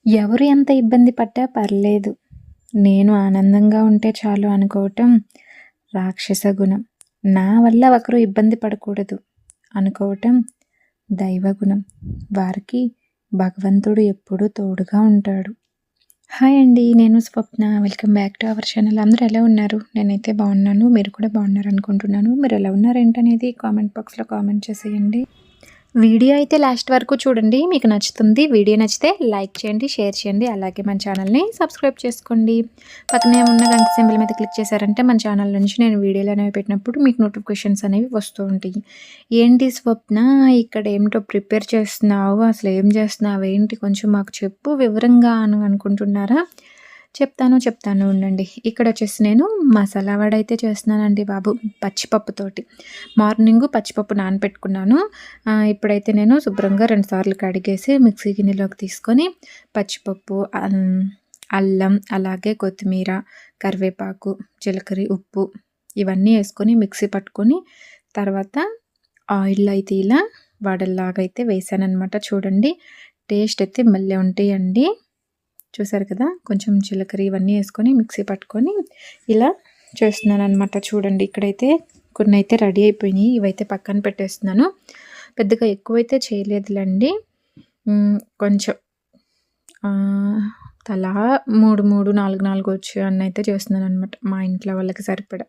ఎవరు ఎంత ఇబ్బంది పడ్డా పర్లేదు. నేను ఆనందంగా ఉంటే చాలు అనుకోవటం రాక్షస గుణం. నా వల్ల ఒకరు ఇబ్బంది పడకూడదు అనుకోవటం దైవగుణం. వారికి భగవంతుడు ఎప్పుడూ తోడుగా ఉంటాడు. హాయ్ అండి, నేను Swapna. Welcome back to our channel. అందరూ ఎలా ఉన్నారు? నేనైతే బాగున్నాను. మీరు కూడా బాగున్నారు అనుకుంటున్నాను. మీరు ఎలా ఉన్నారు ఏంటనేది కామెంట్ బాక్స్లో కామెంట్ చేసేయండి. వీడియో అయితే లాస్ట్ వరకు చూడండి, మీకు నచ్చుతుంది. వీడియో నచ్చితే లైక్ చేయండి, షేర్ చేయండి, అలాగే మన ఛానల్ని సబ్స్క్రైబ్ చేసుకోండి. పక్కనే ఉన్న గంట సింబల్ మీద క్లిక్ చేశారంటే మన ఛానల్ నుంచి నేను వీడియోలు అనేవి పెట్టినప్పుడు మీకు నోటిఫికేషన్స్ అనేవి వస్తూ ఉంటాయి. ఏంటి స్వప్న, ఇక్కడ ఏమిటో ప్రిపేర్ చేస్తున్నావు, అసలు ఏం చేస్తున్నావు ఏంటి, కొంచెం మాకు చెప్పు వివరంగా అని అనుకుంటున్నారా? చెప్తాను ఉండండి. ఇక్కడ వచ్చేసి నేను మసాలా వడ అయితే చేస్తున్నానండి బాబు, పచ్చిపప్పుతోటి. మార్నింగ్ పచ్చిపప్పు నానబెట్టుకున్నాను. ఇప్పుడైతే నేను శుభ్రంగా 2 సార్లు కడిగేసి మిక్సీ గిన్నెలోకి తీసుకొని పచ్చిపప్పు, అల్లం, అలాగే కొత్తిమీర, కరివేపాకు, జీలకర్ర, ఉప్పు ఇవన్నీ వేసుకొని మిక్సీ పట్టుకొని తర్వాత ఆయిల్లో అయితే ఇలా వడల్లాగా అయితే వేసానమాట. చూడండి, టేస్ట్ అయితే మళ్ళీ ఉంటాయండి. చూసారు కదా, కొంచెం జీలకర్ర ఇవన్నీ వేసుకొని మిక్సీ పట్టుకొని ఇలా చేస్తున్నాను అనమాట. చూడండి, ఇక్కడైతే కొన్ని అయితే రెడీ అయిపోయినాయి. ఇవైతే పక్కన పెట్టేస్తున్నాను. పెద్దగా ఎక్కువైతే చేయలేదులేండి, కొంచెం తలా 3 4 వచ్చి అన్న అయితే చేస్తున్నాను అనమాట, మా ఇంట్లో వాళ్ళకి సరిపడా.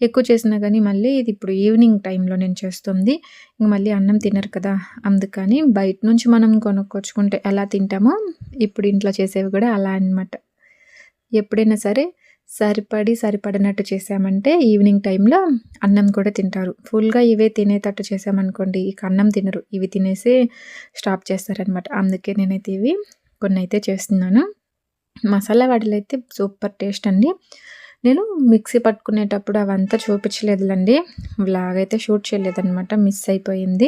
ఎక్కువ చేసినా కానీ మళ్ళీ ఇది ఇప్పుడు ఈవినింగ్ టైంలో నేను చేస్తుంది. ఇంక మళ్ళీ అన్నం తినరు కదా, అందుకని బయట నుంచి మనం కొనుక్కొచ్చుకుంటే ఎలా తింటామో ఇప్పుడు ఇంట్లో చేసేవి కూడా అలా అనమాట. ఎప్పుడైనా సరే సరిపడినట్టు చేసామంటే ఈవినింగ్ టైంలో అన్నం కూడా తింటారు. ఫుల్గా ఇవే తినేటట్టు చేసామనుకోండి, ఇక అన్నం తినరు, ఇవి తినేసి స్టాప్ చేస్తారనమాట. అందుకే నేనైతే ఇవి కొన్ని అయితే చేస్తున్నాను. మసాలా వడలు అయితే సూపర్ టేస్ట్ అండి. నేను మిక్సీ పట్టుకునేటప్పుడు అవంతా చూపించలేదులండి, వ్లాగ్ అయితే షూట్ చేయలేదన్నమాట, మిస్ అయిపోయింది.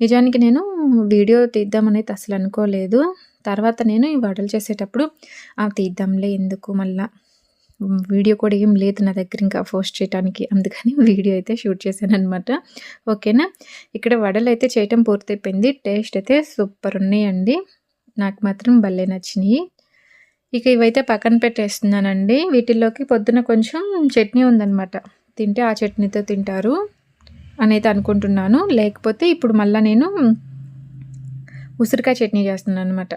నిజానికి నేను వీడియో తీద్దామని అయితే అసలు అనుకోలేదు. తర్వాత నేను ఈ వడలు చేసేటప్పుడు తీద్దాంలే ఎందుకు, మళ్ళా వీడియో కూడా ఏం లేదు నా దగ్గర ఇంకా పోస్ట్ చేయడానికి, అందుకని వీడియో అయితే షూట్ చేశాను అనమాట. ఓకేనా, ఇక్కడ వడలు అయితే చేయటం పూర్తయిపోయింది. టేస్ట్ అయితే సూపర్ ఉన్నాయండి, నాకు మాత్రం భలే నచ్చినాయి. ఇక ఇవైతే పక్కన పెట్టేస్తున్నానండి. వీటిల్లోకి పొద్దున కొంచెం చట్నీ ఉందన్నమాట, తింటే ఆ చట్నీతో తింటారు అని అయితే అనుకుంటున్నాను. లేకపోతే ఇప్పుడు మళ్ళీ నేను ఉసిరికాయ చట్నీ చేస్తున్నాను అనమాట.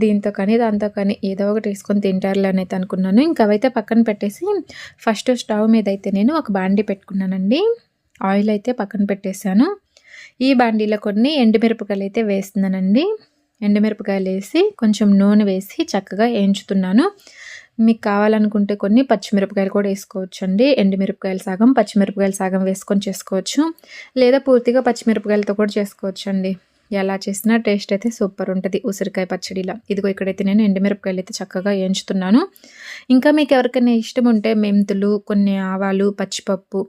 దీంతో కానీ దాంతో కానీ ఏదో ఒకటి వేసుకొని తింటారులే అని అయితే అనుకున్నాను. ఇంకా అవైతే పక్కన పెట్టేసి ఫస్ట్ స్టవ్ మీద అయితే నేను ఒక బాండీ పెట్టుకున్నానండి. ఆయిల్ అయితే పక్కన పెట్టేశాను. ఈ బాండీలో కొన్ని ఎండుమిరపకాయలు అయితే వేస్తున్నానండి. ఎండుమిరపకాయలు వేసి కొంచెం నూనె వేసి చక్కగా వేయించుతున్నాను. మీకు కావాలనుకుంటే కొన్ని పచ్చిమిరపకాయలు కూడా వేసుకోవచ్చు అండి. ఎండుమిరపకాయలు సగం, పచ్చిమిరపకాయలు సగం వేసుకొని చేసుకోవచ్చు, లేదా పూర్తిగా పచ్చిమిరపకాయలతో కూడా చేసుకోవచ్చు అండి. ఎలా చేసినా టేస్ట్ అయితే సూపర్ ఉంటుంది ఉసిరికాయ పచ్చడిలా. ఇదిగో ఇక్కడైతే నేను ఎండుమిరపకాయలు అయితే చక్కగా వేయించుతున్నాను. ఇంకా మీకు ఎవరికైనా ఇష్టం ఉంటే మెంతులు, కొన్ని ఆవాలు, పచ్చిపప్పు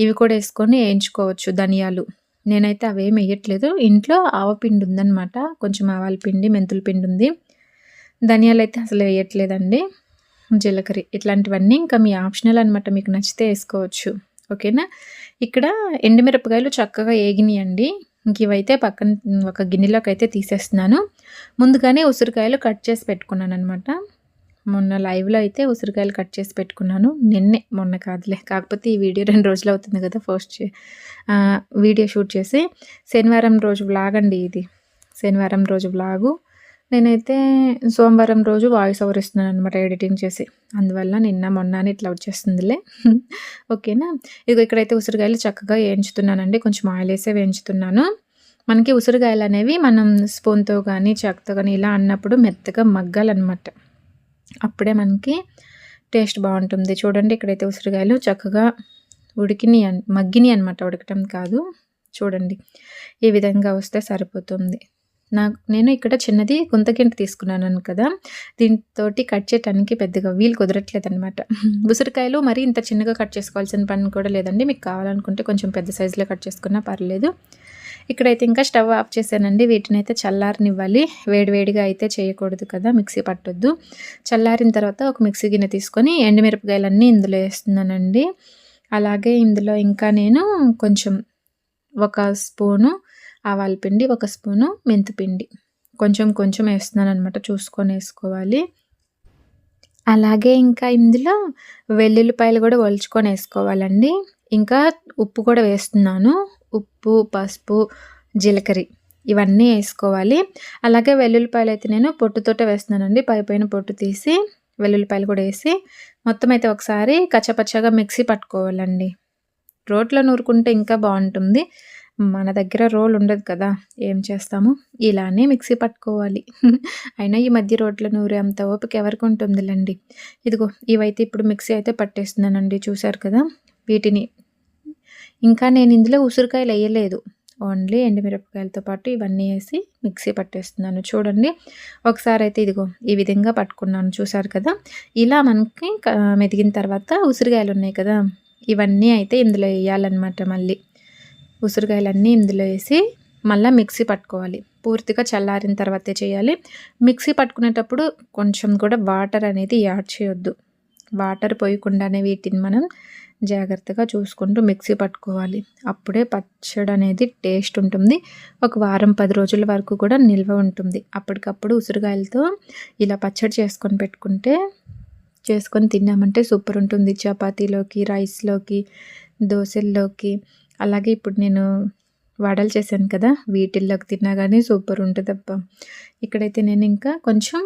ఇవి కూడా వేసుకొని వేయించుకోవచ్చు, ధనియాలు. నేనైతే అవేం వేయట్లేదు, ఇంట్లో ఆవపిండి ఉందన్నమాట, కొంచెం ఆవాల పిండి, మెంతుల పిండి ఉంది. ధనియాలు అయితే అసలు వేయట్లేదండి, జీలకర్ర ఇట్లాంటివన్నీ ఇంకా మీ ఆప్షనల్ అనమాట, మీకు నచ్చితే వేసుకోవచ్చు. ఓకేనా, ఇక్కడ ఎండుమిరపకాయలు చక్కగా ఏగినాయండి. ఇంక ఇవైతే పక్కన ఒక గిన్నెలోకి అయితే తీసేస్తున్నాను. ముందుగానే ఉసిరికాయలు కట్ చేసి పెట్టుకున్నాను అనమాట. మొన్న లైవ్లో అయితే ఉసిరికాయలు కట్ చేసి పెట్టుకున్నాను, మొన్న కాదులే, కాకపోతే ఈ వీడియో 2 రోజులు అవుతుంది కదా వీడియో షూట్ చేసి. శనివారం రోజు వ్లాగ్ అండి ఇది, శనివారం రోజు వ్లాగు. నేనైతే సోమవారం రోజు వాయిస్ ఓవర్ ఇస్తున్నాను అనమాట, ఎడిటింగ్ చేసి. అందువల్ల నిన్న మొన్న అని ఇట్లా వచ్చేస్తుందిలే. ఓకేనా, ఇదిగో ఇక్కడైతే ఉసిరికాయలు చక్కగా వేయించుతున్నానండి. కొంచెం ఆయిల్ వేసే వేయించుతున్నాను. మనకి ఉసిరికాయలు అనేవి మనం స్పూన్తో కానీ చాకుతో కానీ ఇలా అన్నప్పుడు మెత్తగా మగ్గాలన్నమాట, అప్పుడే మనకి టేస్ట్ బాగుంటుంది. చూడండి, ఇక్కడైతే ఉసిరికాయలు చక్కగా మగ్గినాయి అనమాట, ఉడకటం కాదు. చూడండి, ఈ విధంగా వస్తే సరిపోతుంది. నేను ఇక్కడ చిన్నది గుంతగింట తీసుకున్నాను కదా, దీంతో కట్ చేయడానికి పెద్దగా వీలు కుదరట్లేదు అనమాట. ఉసిరికాయలు మరి ఇంత చిన్నగా కట్ చేసుకోవాల్సిన పని కూడా లేదండి, మీకు కావాలనుకుంటే కొంచెం పెద్ద సైజులో కట్ చేసుకున్నా పర్లేదు. ఇక్కడైతే ఇంకా స్టవ్ ఆఫ్ చేశానండి. వీటిని అయితే చల్లారనివ్వాలి, వేడివేడిగా అయితే చేయకూడదు కదా, మిక్సీ పట్టొద్దు. చల్లారిన తర్వాత ఒక మిక్సీ గిన్నె తీసుకొని ఎండుమిరపకాయలన్నీ ఇందులో వేస్తున్నానండి. అలాగే ఇందులో ఇంకా నేను కొంచెం 1 స్పూను ఆవాల పిండి, 1 స్పూను మెంతిపిండి, కొంచెం కొంచెం వేస్తున్నాననమాట. చూసుకొని వేసుకోవాలి. అలాగే ఇంకా ఇందులో వెల్లుల్లిపాయలు కూడా ఒలుచుకొని వేసుకోవాలండి. ఇంకా ఉప్పు కూడా వేస్తున్నాను. ఉప్పు, పసుపు, జీలకర్ర ఇవన్నీ వేసుకోవాలి. అలాగే వెల్లుల్లిపాయలు అయితే నేను పొట్టుతోటే వేస్తున్నానండి. పైపైన పొట్టు తీసి వెల్లుల్లిపాయలు కూడా వేసి మొత్తం అయితే ఒకసారి కచ్చపచ్చగా మిక్సీ పట్టుకోవాలండి. రోట్లో నూరుకుంటే ఇంకా బాగుంటుంది. మన దగ్గర రోల్ ఉండదు కదా, ఏం చేస్తాము, ఇలానే మిక్సీ పట్టుకోవాలి. అయినా ఈ మధ్య రోట్లో నూరే అంత ఓపిక ఎవరికి ఉంటుందిలేండి. ఇదిగో ఇవైతే ఇప్పుడు మిక్సీ అయితే పట్టేస్తున్నానండి. చూసారు కదా వీటిని. ఇంకా నేను ఇందులో ఉసిరికాయలు వేయలేదు, ఓన్లీ ఎండుమిరపకాయలతో పాటు ఇవన్నీ వేసి మిక్సీ పట్టేస్తున్నాను. చూడండి ఒకసారి అయితే ఇదిగో ఈ విధంగా పట్టుకున్నాను. చూసారు కదా, ఇలా మనకి మెదిగిన తర్వాత ఉసిరికాయలు ఉన్నాయి కదా, ఇవన్నీ అయితే ఇందులో వేయాలన్నమాట. మళ్ళీ ఉసిరికాయలన్నీ ఇందులో వేసి మళ్ళీ మిక్సీ పట్టుకోవాలి. పూర్తిగా చల్లారిన తర్వాతే చేయాలి. మిక్సీ పట్టుకునేటప్పుడు కొంచెం కూడా వాటర్ అనేది యాడ్ చేయొద్దు. వాటర్ పోయకుండానే వీటిని మనం జాగ్రత్తగా చూసుకుంటూ మిక్సీ పట్టుకోవాలి. అప్పుడే పచ్చడి అనేది టేస్ట్ ఉంటుంది. ఒక వారం 10 రోజుల వరకు కూడా నిల్వ ఉంటుంది. అప్పటికప్పుడు ఉసిరికాయలతో ఇలా పచ్చడి చేసుకొని తిన్నామంటే సూపర్ ఉంటుంది. చపాతీలోకి, రైస్లోకి, దోశల్లోకి, అలాగే ఇప్పుడు నేను వడలు చేశాను కదా, వీటిల్లోకి తిన్నా కానీ సూపర్ ఉంటుందబ్బా. ఇక్కడైతే నేను ఇంకా కొంచెం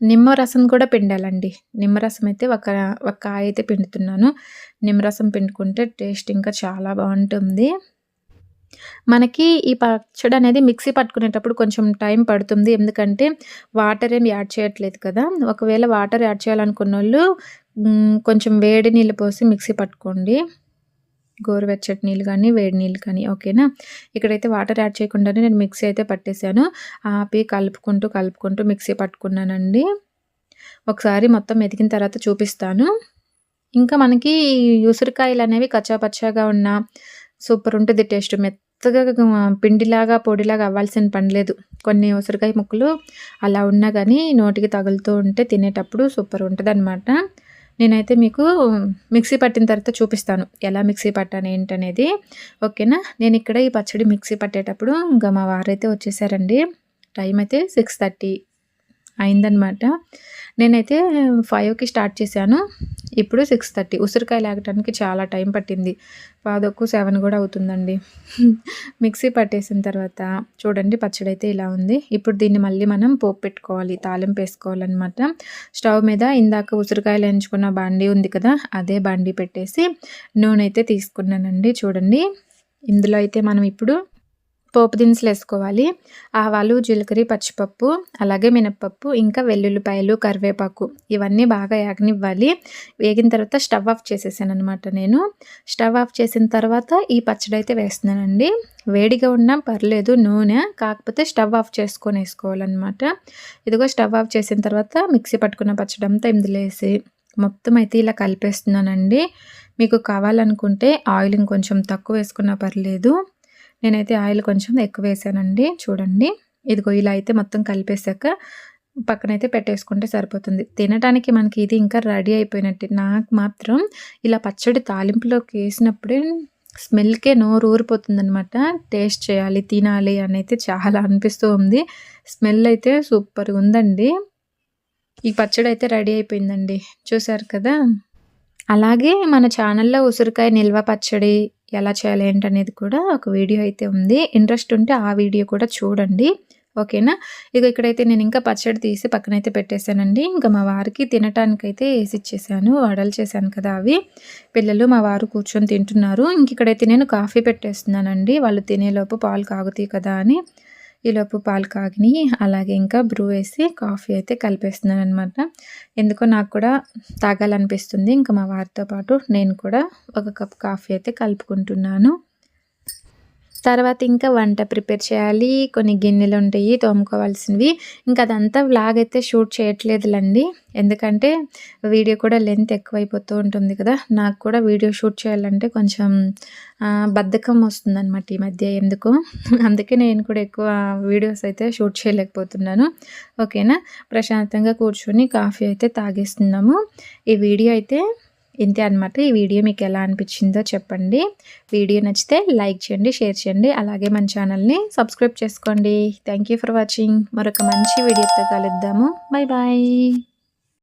నిమ్మరసం కూడా పిండాలండి. నిమ్మరసం అయితే ఒక కాయ అయితే పిండుతున్నాను. నిమ్మరసం పిండుకుంటే టేస్ట్ ఇంకా చాలా బాగుంటుంది. మనకి ఈ పచ్చడి అనేది మిక్సీ పట్టుకునేటప్పుడు కొంచెం టైం పడుతుంది. ఎందుకంటే వాటర్ ఏమి యాడ్ చేయట్లేదు కదా. ఒకవేళ వాటర్ యాడ్ చేయాలనుకున్నోళ్ళు కొంచెం వేడి నీళ్ళు పోసి మిక్సీ పట్టుకోండి. గోరువెచ్చటి నీళ్ళు కానీ, వేడి నీళ్ళు కానీ, ఓకేనా. ఇక్కడైతే వాటర్ యాడ్ చేయకుండానే నేను మిక్సీ అయితే పట్టేశాను. ఆపి కలుపుకుంటూ మిక్సీ పట్టుకున్నానండి. ఒకసారి మొత్తం మెదిగిన తర్వాత చూపిస్తాను. ఇంకా మనకి ఉసిరికాయలు అనేవి కచ్చాపచ్చాగా ఉన్న సూపర్ ఉంటుంది టేస్ట్. మెత్తగా పిండిలాగా పొడిలాగా అవ్వాల్సిన పని లేదు. కొన్ని ఉసిరికాయ ముక్కలు అలా ఉన్నా కానీ నోటికి తగులుతూ ఉంటే తినేటప్పుడు సూపర్ ఉంటుంది అనమాట. నేనైతే మీకు మిక్సీ పట్టిన తర్వాత చూపిస్తాను ఎలా మిక్సీ పట్టాను ఏంటనేది, ఓకేనా. నేను ఇక్కడ ఈ పచ్చడి మిక్సీ పట్టేటప్పుడు ఇంకా మా వారైతే వచ్చేసారండి. టైం అయితే 6:30 అయిందనమాట. నేనైతే 5కి స్టార్ట్ చేశాను. ఇప్పుడు 6:30. ఉసిరికాయ లాగటానికి చాలా టైం పట్టింది. 6:15, 7 కూడా అవుతుందండి. మిక్సీ పట్టేసిన తర్వాత చూడండి పచ్చడి అయితే ఇలా ఉంది. ఇప్పుడు దీన్ని మళ్ళీ మనం పోపు పెట్టుకోవాలి, తాలింపు వేసుకోవాలన్నమాట. స్టవ్ మీద ఇందాక ఉసిరికాయలు వేయించుకున్న బాండీ ఉంది కదా, అదే బాండీ పెట్టేసి నూనె అయితే తీసుకున్నానండి. చూడండి ఇందులో అయితే మనం ఇప్పుడు పోపు దినుసులు వేసుకోవాలి. ఆవాలు, జీలకర్ర, పచ్చిపప్పు, అలాగే మినప్పప్పు, ఇంకా వెల్లుల్లిపాయలు, కరివేపాకు ఇవన్నీ బాగా వేగనివ్వాలి. వేగిన తర్వాత స్టవ్ ఆఫ్ చేసేసాను అనమాట. నేను స్టవ్ ఆఫ్ చేసిన తర్వాత ఈ పచ్చడి అయితే వేస్తున్నానండి. వేడిగా ఉన్నా పర్లేదు నూనె, కాకపోతే స్టవ్ ఆఫ్ చేసుకొని వేసుకోవాలన్నమాట. ఇదిగో స్టవ్ ఆఫ్ చేసిన తర్వాత మిక్సీ పట్టుకున్న పచ్చడి అంతా ఇందులో వేసి మొత్తం అయితే ఇలా కలిపేస్తున్నానండి. మీకు కావాలనుకుంటే ఆయిల్ ఇంకొంచెం తక్కువ వేసుకున్నా పర్లేదు. నేనైతే ఆయిల్ కొంచెం ఎక్కువ వేసానండి. చూడండి ఇదిగో ఇలా అయితే మొత్తం కలిపేసాక పక్కనైతే పెట్టేసుకుంటే సరిపోతుంది. తినడానికి మనకి ఇది ఇంకా రెడీ అయిపోయినట్టు. నాకు మాత్రం ఇలా పచ్చడి తాలింపులోకి వేసినప్పుడే స్మెల్కే నోరు ఊరిపోతుంది అనమాట. టేస్ట్ చేయాలి, తినాలి అని అయితే చాలా అనిపిస్తూ ఉంది. స్మెల్ అయితే సూపర్గా ఉందండి. ఈ పచ్చడి అయితే రెడీ అయిపోయిందండి. చూసారు కదా. అలాగే మన ఛానల్లో ఉసిరికాయ నిల్వ పచ్చడి ఎలా చేయాలి ఏంటనేది కూడా ఒక వీడియో అయితే ఉంది. ఇంట్రెస్ట్ ఉంటే ఆ వీడియో కూడా చూడండి, ఓకేనా. ఇక్కడైతే నేను ఇంకా పచ్చడి తీసి పక్కనైతే పెట్టేశానండి. ఇంకా మా వారికి తినటానికైతే వేసి ఇచ్చేసాను. వడలు చేశాను కదా, అవి పిల్లలు మా వారు కూర్చొని తింటున్నారు. ఇక్కడైతే నేను కాఫీ పెట్టేస్తున్నానండి. వాళ్ళు తినేలోపు పాలు కాగుతాయి కదా అని. ఈలోపు పాలు కాగిని, అలాగే ఇంకా బ్రూ వేసి కాఫీ అయితే కలిపేస్తున్నాను అనమాట. ఎందుకో నాకు కూడా తాగాలనిపిస్తుంది. ఇంకా మా వారితో పాటు నేను కూడా ఒక కప్ కాఫీ అయితే కలుపుకుంటున్నాను. తర్వాత ఇంకా వంట ప్రిపేర్ చేయాలి. కొన్ని గిన్నెలు ఉంటాయి తోముకోవాల్సినవి. ఇంకా అదంతా వ్లాగ్ అయితే షూట్ చేయట్లేదులండి. ఎందుకంటే వీడియో కూడా లెంత్ ఎక్కువైపోతూ ఉంటుంది కదా. నాకు కూడా వీడియో షూట్ చేయాలంటే కొంచెం బద్ధకం వస్తుందన్నమాట ఈ మధ్య ఎందుకో. అందుకే నేను కూడా ఎక్కువ వీడియోస్ అయితే షూట్ చేయలేకపోతున్నాను, ఓకేనా. ప్రశాంతంగా కూర్చొని కాఫీ అయితే తాగేస్తున్నాము. ఈ వీడియో అయితే ఇంతే అనమాట. ఈ వీడియో మీకు ఎలా అనిపించిందో చెప్పండి. వీడియో నచ్చితే లైక్ చేయండి, షేర్ చేయండి. అలాగే మన ఛానల్ని సబ్స్క్రైబ్ చేసుకోండి. Thank you for watching. మరొక మంచి వీడియోతో కలుద్దాము. Bye bye.